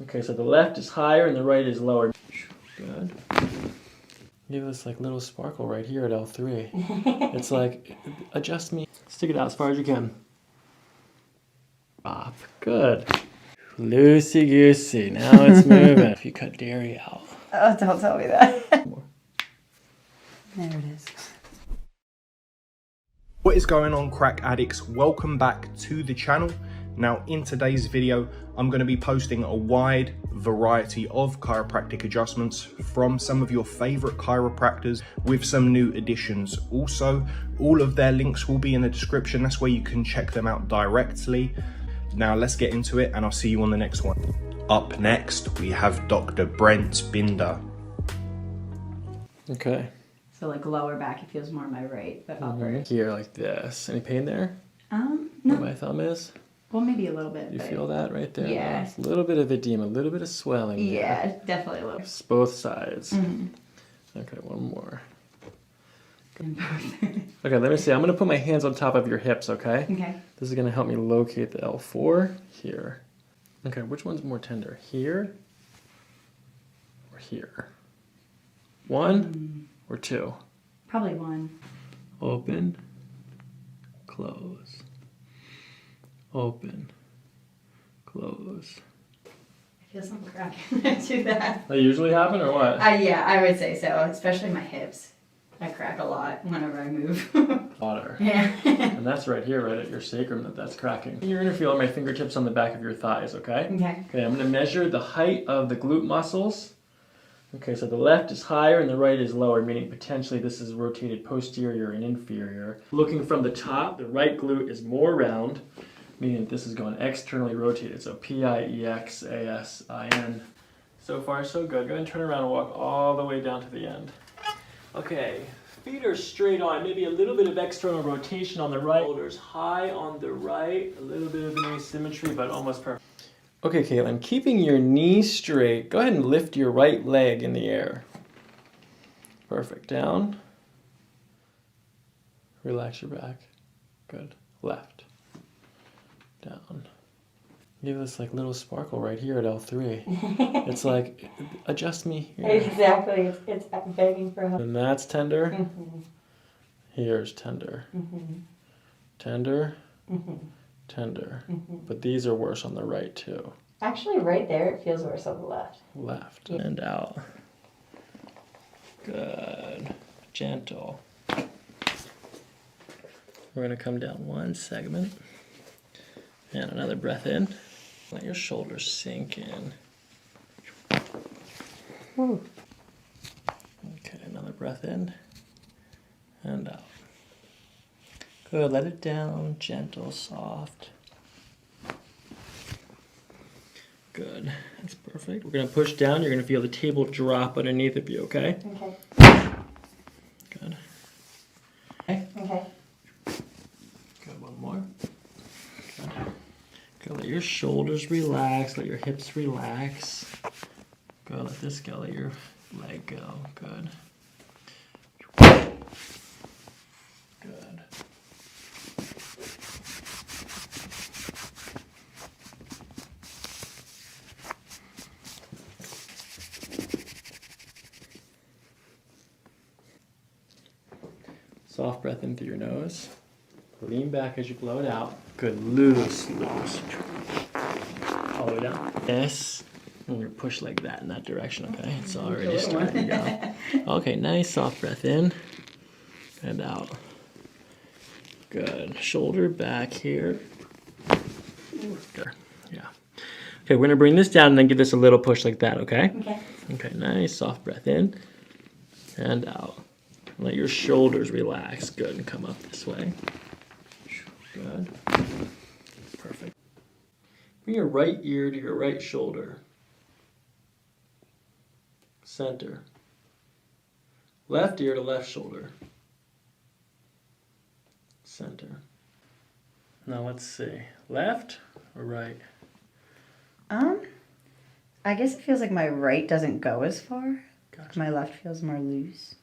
Okay, so the left is higher and the right is lower. Good. Give this like little sparkle right here at L3. It's like, adjust me. Stick it out as far as you can. Up. Good. Loosey goosey. Now it's moving. If you cut dairy out. Oh, don't tell me that. There it is. What is going on, crack addicts? Welcome back to the channel. Now in today's video, I'm going to be posting a wide variety of chiropractic adjustments from some of your favorite chiropractors with some new additions. Also, all of their links will be in the description. That's where you can check them out directly. Now let's get into it and I'll see you on the next one. Up next, we have Dr. Brent Binder. Okay. So like lower back, it feels more on my right, but upper. Here like this. Any pain there? No. Where my thumb is? Well, maybe a little bit. You feel that right there? Yeah. A little bit of edema, a little bit of swelling. Yeah, there. definitely a little. It's both sides. Mm-hmm. Okay, one more. Okay, let me see. I'm going to put my hands on top of your hips, okay? Okay. This is going to help me locate the L4 here. Okay, which one's more tender? Here or here? One or two? Probably one. Open, close. Open, close. I feel something cracking when I do that. That usually happen or what? Yeah, I would say so, especially my hips. I crack a lot whenever I move. Water. Yeah. And that's right here, right at your sacrum that's cracking. You're going to feel my fingertips on the back of your thighs, okay? Okay. Okay, I'm going to measure the height of the glute muscles. Okay, so the left is higher and the right is lower, meaning potentially this is rotated posterior and inferior. Looking from the top, the right glute is more round, meaning this is going externally rotated. So P-I-E-X-A-S-I-N. So far, so good. Go ahead and turn around and walk all the way down to the end. Okay, feet are straight on. Maybe a little bit of external rotation on the right. Shoulders high on the right. A little bit of an asymmetry, but almost perfect. Okay, Caitlin, keeping your knees straight, go ahead and lift your right leg in the air. Perfect. Down. Relax your back. Good. Left. Down. Give this like little sparkle right here at L3. It's like, adjust me here. Exactly. It's begging for help. And that's tender. Mm-hmm. Here's tender. Mm-hmm. Tender. Mm-hmm. Tender. Mm-hmm. But these are worse on the right too. Actually, right there, it feels worse on the left. Left. Yeah. And out. Good. Gentle. We're going to come down one segment. And another breath in. Let your shoulders sink in. Woo. Okay, another breath in. And out. Good, let it down, gentle, soft. Good, that's perfect. We're gonna push down, you're gonna feel the table drop underneath of you, okay? Okay. Good. Okay. Good, one more. Good. Good, let your shoulders relax, let your hips relax. Good, let this go, let your leg go, good. Good. Soft breath in through your nose. Lean back as you blow it out. Good, loose. All the way down. Yes. And you're gonna push like that in that direction, okay? It's already starting to go. Okay, nice soft breath in and out. Good. Shoulder back here. Good. Yeah. Okay, we're gonna bring this down and then give this a little push like that, okay? Okay. Okay, nice soft breath in and out. Let your shoulders relax. Good, and come up this way. Good. Perfect. Bring your right ear to your right shoulder. Center. Left ear to left shoulder. Center. Now let's see. Left or right? I guess it feels like my right doesn't go as far. Gotcha. My left feels more loose.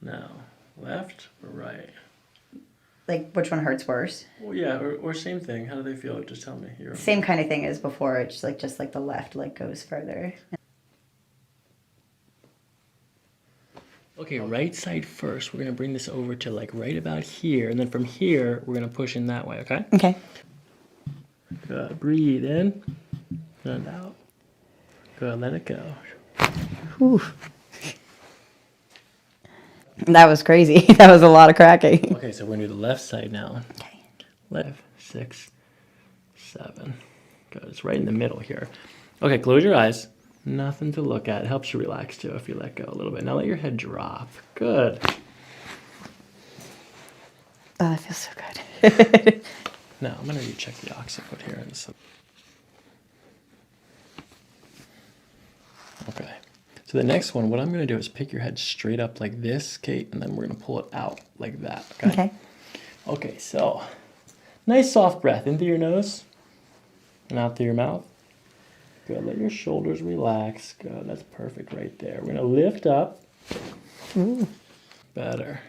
Now, left or right? Like, which one hurts worse? Well, yeah, or same thing. How do they feel? Just tell me. Same kind of thing as before. It's just like the left leg goes further. Okay, right side first. We're gonna bring this over to like right about here, and then from here we're gonna push in that way. Okay. Okay. Good. Breathe in and out. Good. Let it go. Whew. That was crazy. That was a lot of cracking. Okay, so we're gonna do the left side now. Okay. 5, 6, 7. Good. It's right in the middle here. Okay, close your eyes. Nothing to look at. It helps you relax too if you let go a little bit. Now let your head drop. Good. Oh, that feels so good. Now I'm gonna recheck the occiput here. Okay. So the next one, what I'm gonna do is pick your head straight up like this, Kate, and then we're gonna pull it out like that. Okay. Okay. Okay. So nice soft breath in through your nose and out through your mouth. Good. Let your shoulders relax. Good. That's perfect right there. We're gonna lift up. Ooh. Better.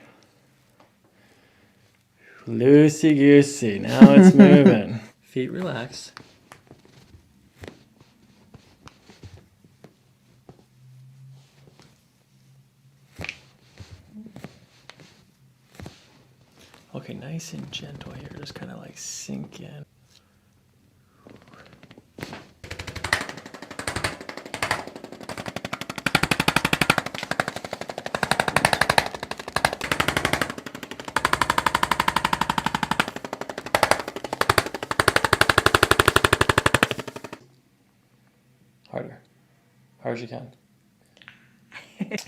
Loosey goosey. Now it's moving. Feet relax. Okay, nice and gentle here. Just kind of like sink in. Harder. Hard as you can.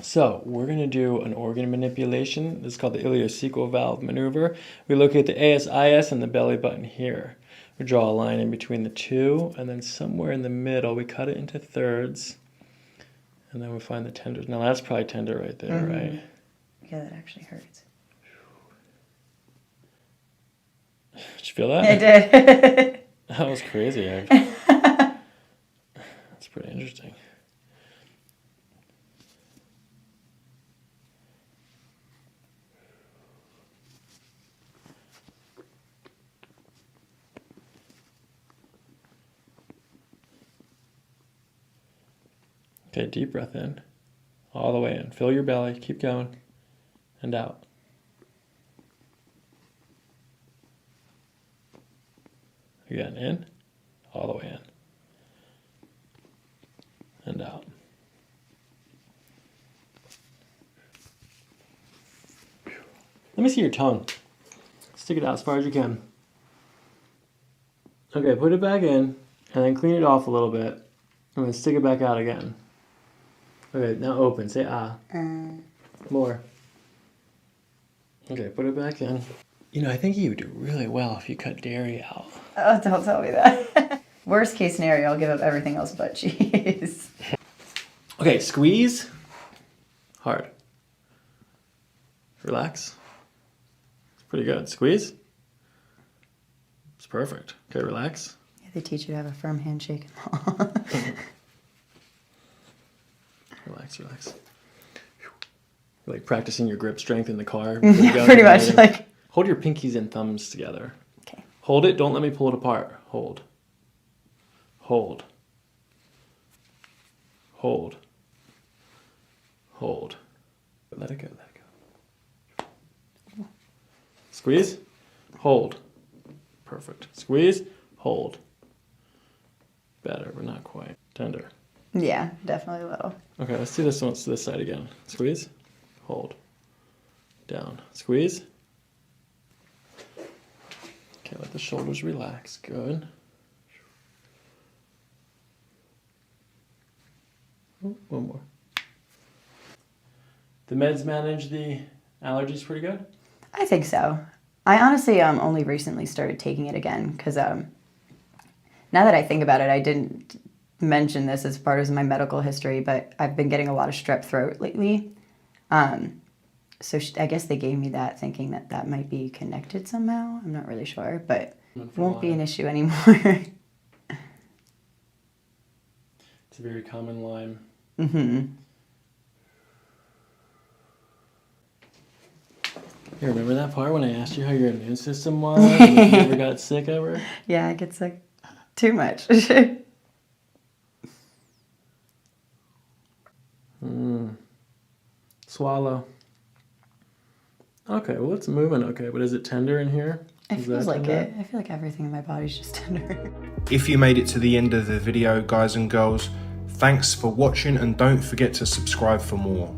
So we're going to do an organ manipulation. This is called the ileocecal valve maneuver. We locate the ASIS and the belly button here. We draw a line in between the two, and then somewhere in the middle we cut it into thirds, and then we find the tenders. Now that's probably tender right there, right? Yeah, that actually hurts. Did you feel that? I did. That was crazy. That's pretty interesting. Okay, deep breath in, all the way in. Fill your belly, keep going, and out. Again, in, all the way in, and out. Let me see your tongue. Stick it out as far as you can. Okay, put it back in, and then clean it off a little bit, and then stick it back out again. Okay, now open. Say ah. More. Okay, put it back in. You know, I think you would do really well if you cut dairy out. Oh, don't tell me that. Worst case scenario, I'll give up everything else but cheese. Okay, squeeze. Hard. Relax. It's pretty good. Squeeze. It's perfect. Okay, relax. Yeah, they teach you to have a firm handshake. Relax, relax. You're like practicing your grip strength in the car. Yeah, pretty much. Like. Hold your pinkies and thumbs together. Okay. Hold it. Don't let me pull it apart. Hold. Hold. Hold. Hold. Let it go. Let it go. Squeeze. Hold. Perfect. Squeeze. Hold. Better, but not quite. Tender. Yeah, definitely a little. Okay, let's do this one to this side again. Squeeze. Hold. Down. Squeeze. Okay, let the shoulders relax. Good. Ooh, one more. The meds manage the allergies pretty good? I think so. I honestly only recently started taking it again because now that I think about it, I didn't mention this as part of my medical history, but I've been getting a lot of strep throat lately. So I guess they gave me that thinking that that might be connected somehow. I'm not really sure, but it won't be an issue anymore. It's a very common Lyme. You remember that part when I asked you how your immune system was? And if you ever got sick ever? Yeah, I get sick too much. Swallow. Okay, well, it's moving okay, but is it tender in here? It Is feels that like tender? it. I feel like everything in my body's just tender. If you made it to the end of the video, guys and girls, thanks for watching and don't forget to subscribe for more.